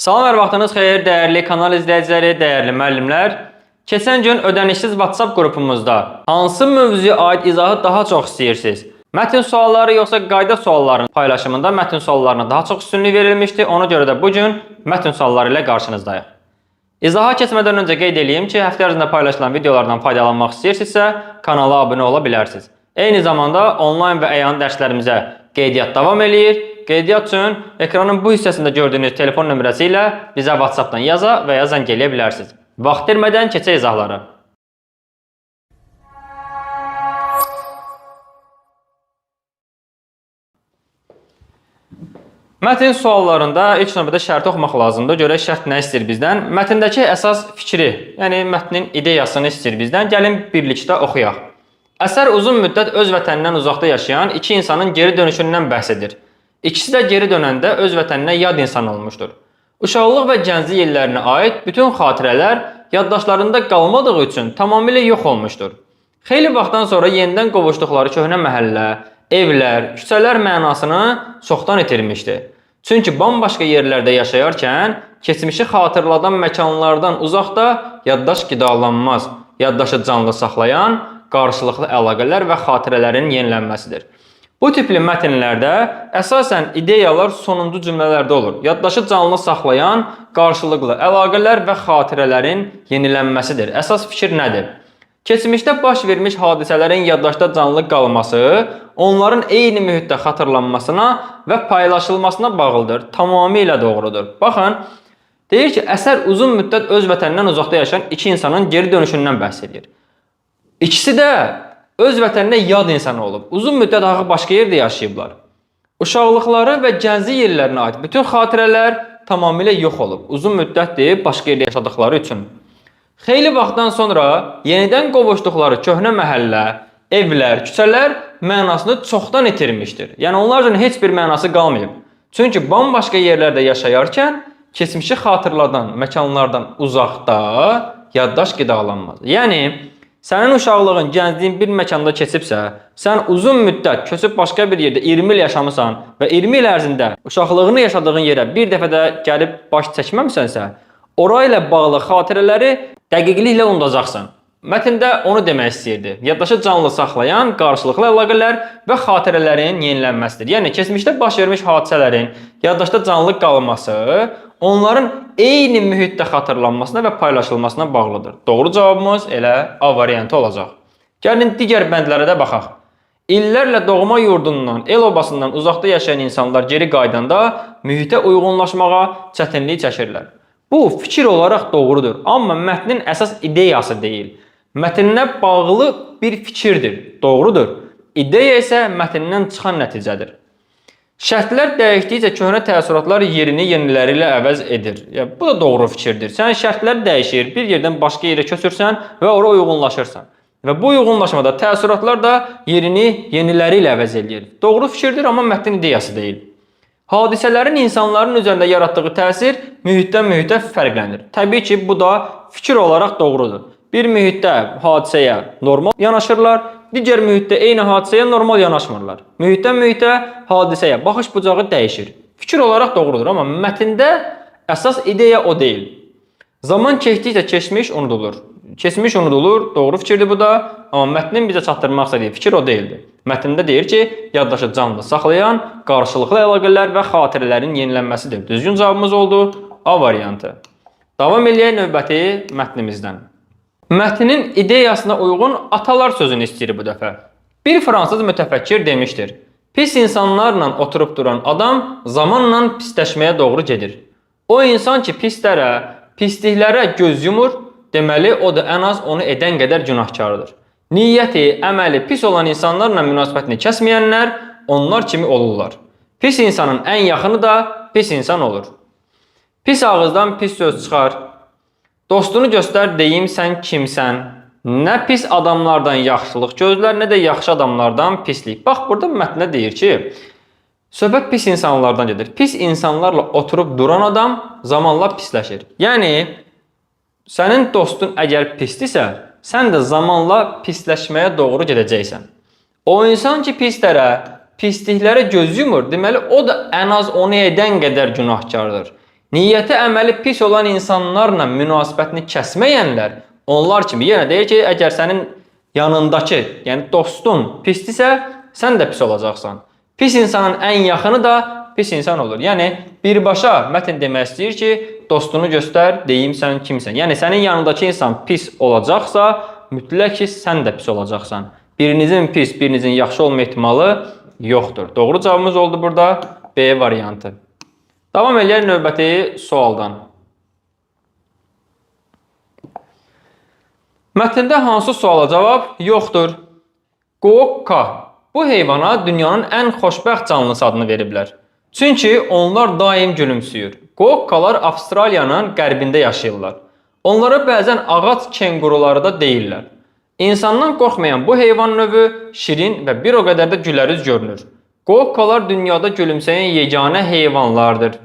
Salam, hər vaxtınız xeyir, dəyərli kanal izləyiciləri, dəyərli müəllimlər. Keçən gün ödənişsiz WhatsApp qrupumuzda hansı mövzuya aid izahı daha çox istəyirsiniz? Mətn sualları yoxsa qayda suallarının paylaşımında mətn suallarına daha çox üstünlük verilmişdi. Ona görə də bugün mətn sualları ilə qarşınızdayıq. İzaha keçmədən öncə qeyd edeyim ki, həftə ərzində paylaşılan videolardan faydalanmaq istəyirsinizsə, kanala abunə ola bilərsiniz. Eyni zamanda onlayn və əyani dərslərimizə qeydiyyat davam eləyir. Qeydiyyat üçün ekranın bu hissəsində gördüyünüz telefon nömrəsi ilə bizə WhatsAppdan yaza və ya zəng eləyə bilərsiniz. Vaxt itirmədən keçək izahlara. Mətn suallarında ilk növbədə şərti oxumaq lazımdır. Görək şərt nə istəyir bizdən? Mətndəki əsas fikri, yəni mətnin ideyasını istəyir bizdən. Gəlin birlikdə oxuyaq. Əsər uzun müddət öz vətənindən uzaqda yaşayan iki insanın geri dönüşündən bəhs edir. İkisi də geri dönəndə öz vətəninə yad insan olmuşdur. Uşaqlıq və gənclik illərinə aid bütün xatirələr yaddaşlarında qalmadığı üçün tamamilə yox olmuşdur. Xeyli vaxtdan sonra yenidən qovuşduqları köhnə məhəllə, evlər, küçələr mənasını çoxdan itirmişdi. Çünki bambaşqa yerlərdə yaşayarkən keçmişi xatırladan məkanlardan uzaqda yaddaş qidalanmaz, yaddaşı canlı saxlayan qarşılıqlı əlaqələr və xatirələrin yenilənməsidir. Bu tipli mətnlərdə əsasən ideyalar sonuncu cümlələrdə olur. Yaddaşı canlı saxlayan qarşılıqlı əlaqələr və xatirələrin yenilənməsidir. Əsas fikir nədir? Keçmişdə baş vermiş hadisələrin yaddaşda canlı qalması, onların eyni mühitdə xatırlanmasına və paylaşılmasına bağlıdır. Tamamilə doğrudur. Baxın, deyir ki, əsər uzun müddət öz vətənindən uzaqda yaşayan iki insanın geri dönüşündən bəhs edir. İkisi də öz vətəninə yad insan olub. Uzun müddət axı başqa yerdə yaşayıblar. Uşaqlıqları və gənclik illərinə aid bütün xatirələr tamamilə yox olub. Uzun müddətdir başqa yerdə yaşadıkları üçün. Xeyli vaxtdan sonra yenidən qovuşduqları köhnə məhəllə, evlər, küçələr mənasını çoxdan itirmişdir. Yəni onlar üçün heç bir mənası qalmayıb. Çünki bambaşqa yerlərdə yaşayarkən keçmişi xatırladan məkanlardan uzaqda yaddaş qidalanmaz. Yəni sənin uşaqlığın, gəncliyin bir məkanda keçibsə, sən uzun müddət köçüb başqa bir yerdə 20 il yaşamısan və 20 il ərzində uşaqlığını yaşadığın yerə bir dəfə də gəlib baş çəkməmisənsə, orayla bağlı xatirələri dəqiqliklə unudacaqsan. Mətndə onu demək istəyirdi. Yaddaşı canlı saxlayan qarşılıqlı əlaqələr və xatirələrin yenilənməsidir. Yəni, keçmişdə baş vermiş hadisələrin yaddaşda canlı qalması, onların eyni mühitdə xatırlanmasına və paylaşılmasına bağlıdır. Doğru cavabımız elə A variantı olacaq. Gəlin digər bəndlərə də baxaq. İllərlə doğma yurdundan, el obasından uzaqda yaşayan insanlar geri qaydanda mühitə uyğunlaşmağa çətinlik çəkirlər. Bu fikir olaraq doğrudur, amma mətnin əsas ideyası deyil. Mətninə bağlı bir fikirdir, doğrudur. İdeya isə mətndən çıxan nəticədir. Şərtlər dəyişdikcə köhnə təəssüratlar yerini yeniləri ilə əvəz edir. Bu da doğru fikirdir. Sən şərtlər dəyişir, bir yerdən başqa yerə köçürsən və ora uyğunlaşırsan. Və bu uyğunlaşmada təəssüratlar da yerini yeniləri ilə əvəz edir. Doğru fikirdir, amma mətnin ideyası deyil. Hadisələrin insanların üzərində yaratdığı təsir mühitdən mühitə fərqlənir. Təbii ki, bu da fikir olaraq doğrudur. Bir mühitdə hadisəyə normal yanaşırlar, digər mühitdə eyni hadisəyə normal yanaşmırlar. Mühitdən mühitə hadisəyə baxış bucağı dəyişir. Fikir olaraq doğrudur, amma mətndə əsas ideya o deyil. Zaman keçdikcə keçmiş unudulur. Keçmiş unudulur, doğru fikirdir bu da, amma mətnin bizə çatdırmaq istədiyi fikir o deyildir. Mətndə deyir ki, yaddaşı canlı saxlayan qarşılıqlı əlaqələr və xatirələrin yenilənməsidir. Düzgün cavabımız oldu A variantı. Davam eləyək növbəti mətnimizdən. Mətnin ideyasına uyğun atalar sözünü istəyir bu dəfə. Bir fransız mütəfəkkir demişdir. Pis insanlarla oturub duran adam zamanla pisləşməyə doğru gedir. O insan ki pislərə, pisliklərə göz yumur, deməli o da ən az onu edən qədər günahkardır. Niyyəti, əməli pis olan insanlarla münasibətini kəsməyənlər onlar kimi olurlar. Pis insanın ən yaxını da pis insan olur. Pis ağızdan pis söz çıxar. Dostunu göstər deyim sən kimsən. Nə pis adamlardan yaxşılıq gözlər, nə də yaxşı adamlardan pislik. Bax, burada mətndə deyir ki, söhbət pis insanlardan gedir. Pis insanlarla oturub duran adam zamanla pisləşir. Yəni, sənin dostun əgər pisdirsə, sən də zamanla pisləşməyə doğru gedəcəksən. O insan ki pisliklərə göz yumur, deməli o da ən az onu edən qədər günahkardır. Niyyəti əməli pis olan insanlarla münasibətini kəsməyənlər, onlar kimi yenə deyir ki, əgər sənin yanındakı, yəni dostun pisdirsə, sən də pis olacaqsan. Pis insanın ən yaxını da pis insan olur. Yəni, birbaşa mətn demək istəyir ki, dostunu göstər, deyim sən kimsən. Yəni, sənin yanındakı insan pis olacaqsa, mütləq ki, sən də pis olacaqsan. Birinizin pis, birinizin yaxşı olma ehtimalı yoxdur. Doğru cavabımız oldu burada B variantı. Davam eləyək növbəti sualdan. Mətndə hansı suala cavab yoxdur? Qoqqa. Bu heyvana dünyanın ən xoşbəxt canlısı adını veriblər. Çünki onlar daim gülümsüyür. Qoqqalar Avstraliyanın qərbində yaşayırlar. Onlara bəzən ağac kenquruları da deyirlər. İnsandan qorxmayan bu heyvan növü şirin və bir o qədər də gülərüz görünür. Qoqqalar dünyada gülümsəyən yeganə heyvanlardır.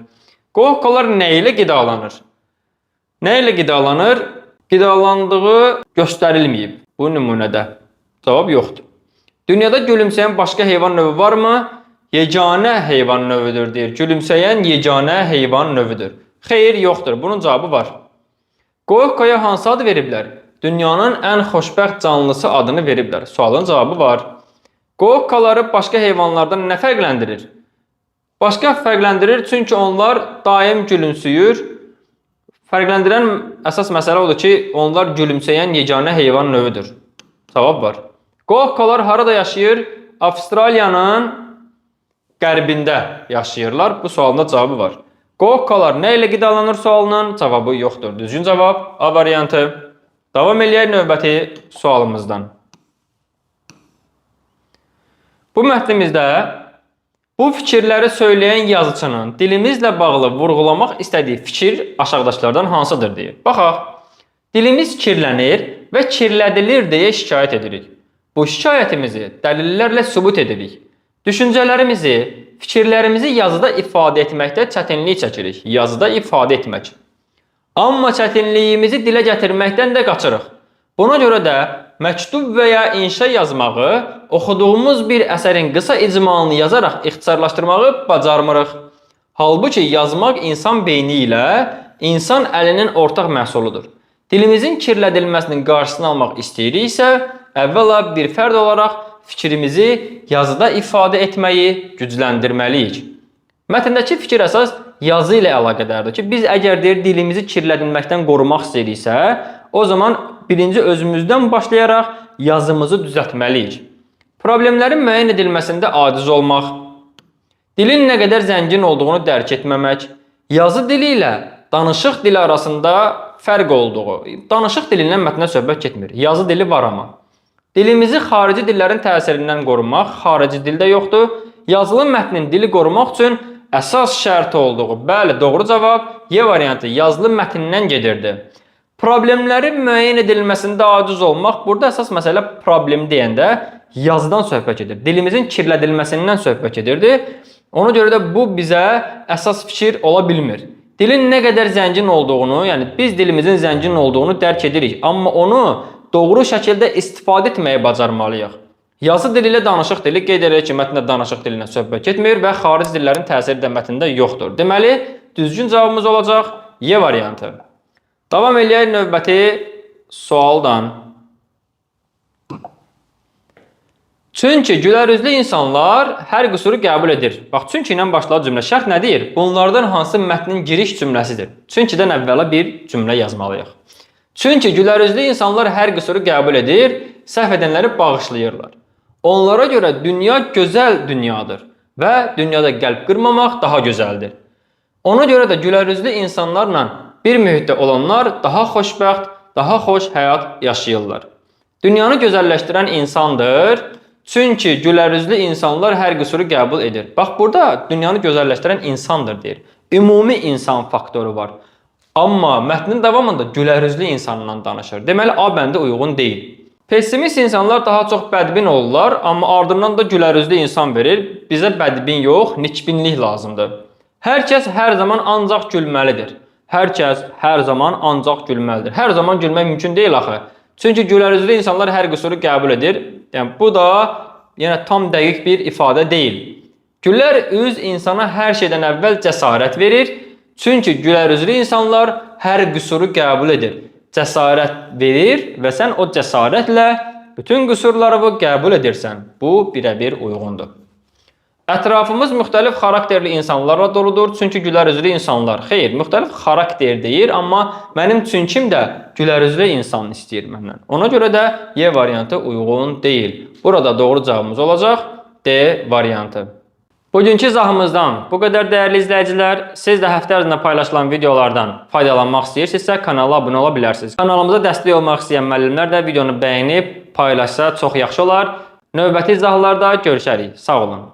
Qoqqalar nə ilə qidalanır? Nə ilə qidalanır? Qidalandığı göstərilməyib bu nümunədə. Cavab yoxdur. Dünyada gülümsəyən başqa heyvan növü varmı? Yeganə heyvan növüdür deyir. Gülümsəyən yeganə heyvan növüdür. Xeyr, yoxdur. Bunun cavabı var. Qoqqaya hansı adı veriblər? Dünyanın ən xoşbəxt canlısı adını veriblər. Sualın cavabı var. Qoqqaları başqa heyvanlardan nə fərqləndirir? Başqa fərqləndirir çünki onlar daim gülümsüyür. Fərqləndirən əsas məsələ odur ki, onlar gülümsəyən yeganə heyvan növüdür. Cavab var. Qoqqalar harada yaşayır? Avstraliyanın qərbində yaşayırlar. Bu sualında cavabı var. Qoqqalar nə ilə qidalanır sualının cavabı yoxdur. Düzgün cavab A variantı. Davam eləyək növbəti sualımızdan. Bu mətnimizdə bu fikirləri söyləyən yazıçının dilimizlə bağlı vurğulamaq istədiyi fikir aşağıdakılardan hansıdır deyir. Baxaq, dilimiz kirlənir və kirlədilir deyə şikayət edirik. Bu şikayətimizi dəlillərlə sübut edirik. Düşüncələrimizi, fikirlərimizi yazıda ifadə etməkdə çətinlik çəkirik. Yazıda ifadə etmək. Amma çətinliyimizi dilə gətirməkdən də qaçırıq. Buna görə də məktub və ya inşa yazmağı, oxuduğumuz bir əsərin qısa icmalını yazaraq ixtisarlaşdırmağı bacarmırıq. Halbuki yazmaq insan beyni ilə insan əlinin ortaq məhsuludur. Dilimizin kirlədilməsinin qarşısını almaq istəyiriksə, əvvəla bir fərd olaraq fikrimizi yazıda ifadə etməyi gücləndirməliyik. Mətndəki fikir əsas yazı ilə əlaqədardır ki, biz əgər deyir dilimizi kirlədilməkdən qorumaq istəyiriksə, o zaman birinci özümüzdən başlayaraq yazımızı düzəltməliyik. Problemlərin müəyyən edilməsində aciz olmaq, dilin nə qədər zəngin olduğunu dərk etməmək, yazı dili ilə danışıq dili arasında fərq olduğu, danışıq dilindən mətnə söhbət getmir, yazı dili var amma. Dilimizi xarici dillərin təsirindən qorumaq, xarici dildə yoxdur. Yazılı mətnin dili qorumaq üçün əsas şərti olduğu, bəli, doğru cavab Y variantı, yazılı mətndən gedirdi. Problemlərin müəyyən edilməsində aciz olmaq, burada əsas məsələ problem deyəndə yazıdan söhbət edir. Dilimizin kirlədilməsindən söhbət edirdi. Ona görə də bu bizə əsas fikir ola bilmir. Dilin nə qədər zəngin olduğunu, yəni biz dilimizin zəngin olduğunu dərk edirik, amma onu doğru şəkildə istifadə etməyi bacarmalıyıq. Yazı dili ilə danışıq dili qeyd edilir ki, mətndə danışıq dilindən söhbət getmir və xarici dillərin təsiri də mətndə yoxdur. Deməli, düzgün cavabımız olacaq Y variantı. Davam eləyək növbəti sualdan. Çünki gülərüzlü insanlar hər qüsuru qəbul edir. Bax, çünki ilə başlayan cümlə şərt nə deyir? Bunlardan hansı mətnin giriş cümləsidir? Çünkidən əvvəla bir cümlə yazmalıyıq. Çünki gülərüzlü insanlar hər qüsuru qəbul edir, səhv edənləri bağışlayırlar. Onlara görə dünya gözəl dünyadır və dünyada qəlb qırmamaq daha gözəldir. Ona görə də gülərüzlü insanlarla bir mühitdə olanlar daha xoşbəxt, daha xoş həyat yaşayırlar. Dünyanı gözəlləşdirən insandır, çünki gülərüzlü insanlar hər qüsuru qəbul edir. Bax, burada dünyanı gözəlləşdirən insandır deyir. Ümumi insan faktoru var. Amma mətnin davamında gülərüzlü insandan danışır. Deməli, A bəndə uyğun deyil. Pessimist insanlar daha çox bədbin olurlar, amma ardından da gülərüzlü insan verir. Bizə bədbin yox, nikbinlik lazımdır. Hər kəs hər zaman ancaq gülməlidir. Hər kəs hər zaman ancaq gülməlidir. Hər zaman gülmək mümkün deyil axı. Çünki gülərüzlü insanlar hər qüsuru qəbul edir. Yəni, bu da tam dəqiq bir ifadə deyil. Gülər üz insana hər şeydən əvvəl cəsarət verir. Çünki gülərüzlü insanlar hər qüsuru qəbul edir, cəsarət verir və sən o cəsarətlə bütün qüsurları qəbul edirsən. Bu birəbir uyğundur. Ətrafımız müxtəlif xarakterli insanlarla doludur. Çünki gülərüzlü insanlar, xeyr, müxtəlif xarakter deyir, amma mənim çünkim də gülərüzlü insan istəyir məndən. Ona görə də Y variantı uyğun deyil. Burada doğru cavabımız olacaq D variantı. Bugünkü izahımızdan bu qədər dəyərli izləyicilər. Siz də həftə ərzində paylaşılan videolardan faydalanmaq istəyirsinizsə kanala abunə ola bilərsiniz. Kanalımıza dəstək olmaq istəyən müəllimlər də videonu bəyənib paylaşsa çox yaxşı olar. Növbəti izahlarda görüşərik. Sağ olun.